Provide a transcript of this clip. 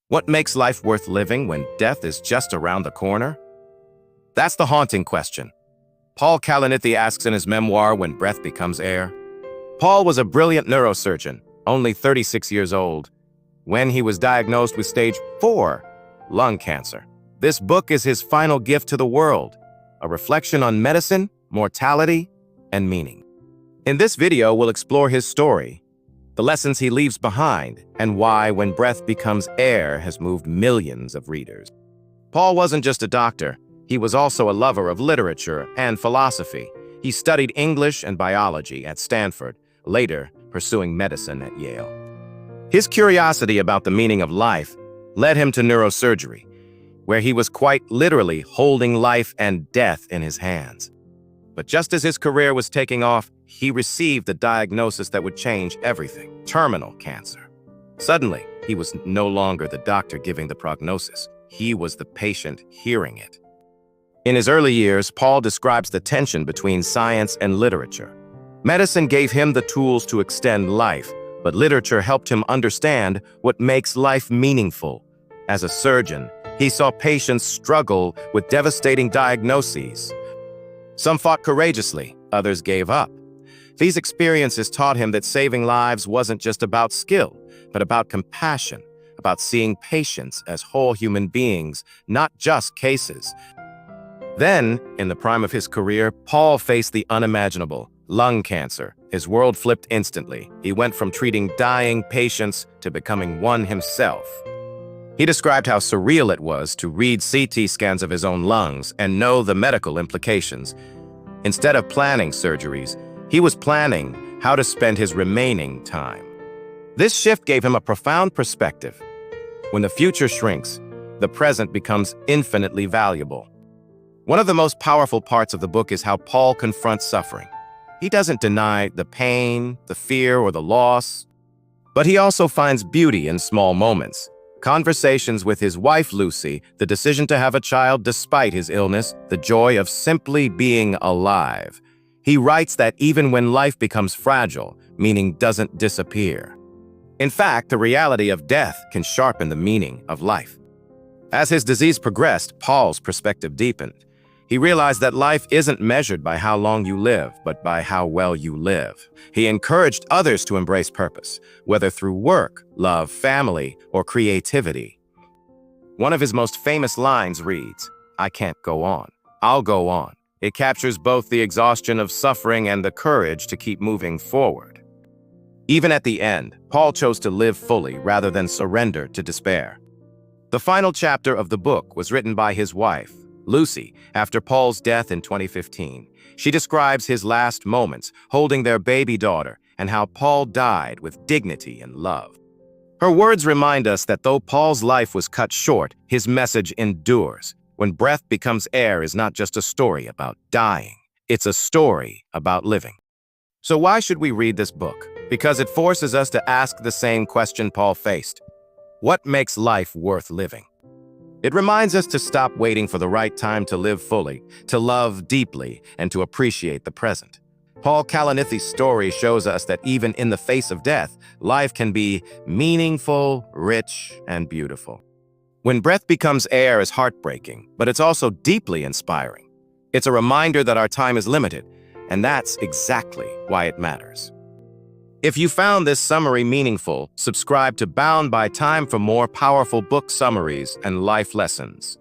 What makes life worth living when death is just around the corner? That's the haunting question. Paul Kalanithi asks in his memoir, When Breath Becomes Air. Paul was a brilliant neurosurgeon, only 36 years old, when he was diagnosed with stage 4 lung cancer. This book is his final gift to the world, a reflection on medicine, mortality, and meaning. In this video, we'll explore his story, the lessons he leaves behind, and why When Breath Becomes Air has moved millions of readers. Paul wasn't just a doctor. He was also a lover of literature and philosophy. He studied English and biology at Stanford, later pursuing medicine at Yale. His curiosity about the meaning of life led him to neurosurgery, where he was quite literally holding life and death in his hands. But just as his career was taking off, he received a diagnosis that would change everything: terminal cancer. Suddenly, he was no longer the doctor giving the prognosis. He was the patient hearing it. In his early years, Paul describes the tension between science and literature. Medicine gave him the tools to extend life, but literature helped him understand what makes life meaningful. As a surgeon, he saw patients struggle with devastating diagnoses. Some fought courageously, others gave up. These experiences taught him that saving lives wasn't just about skill, but about compassion, about seeing patients as whole human beings, not just cases. Then, in the prime of his career, Paul faced the unimaginable: lung cancer. His world flipped instantly. He went from treating dying patients to becoming one himself. He described how surreal it was to read CT scans of his own lungs and know the medical implications. Instead of planning surgeries, he was planning how to spend his remaining time. This shift gave him a profound perspective. When the future shrinks, the present becomes infinitely valuable. One of the most powerful parts of the book is how Paul confronts suffering. He doesn't deny the pain, the fear, or the loss, but he also finds beauty in small moments. Conversations with his wife, Lucy, the decision to have a child despite his illness, the joy of simply being alive. He writes that even when life becomes fragile, meaning doesn't disappear. In fact, the reality of death can sharpen the meaning of life. As his disease progressed, Paul's perspective deepened. He realized that life isn't measured by how long you live, but by how well you live. He encouraged others to embrace purpose, whether through work, love, family, or creativity. One of his most famous lines reads, "I can't go on. I'll go on." It captures both the exhaustion of suffering and the courage to keep moving forward. Even at the end, Paul chose to live fully rather than surrender to despair. The final chapter of the book was written by his wife, Lucy, after Paul's death in 2015. She describes his last moments, holding their baby daughter, and how Paul died with dignity and love. Her words remind us that though Paul's life was cut short, his message endures. When Breath Becomes Air is not just a story about dying, it's a story about living. So why should we read this book? Because it forces us to ask the same question Paul faced: what makes life worth living? It reminds us to stop waiting for the right time to live fully, to love deeply, and to appreciate the present. Paul Kalanithi's story shows us that even in the face of death, life can be meaningful, rich, and beautiful. When Breath Becomes Air is heartbreaking, but it's also deeply inspiring. It's a reminder that our time is limited, and that's exactly why it matters. If you found this summary meaningful, subscribe to Bound by Time for more powerful book summaries and life lessons.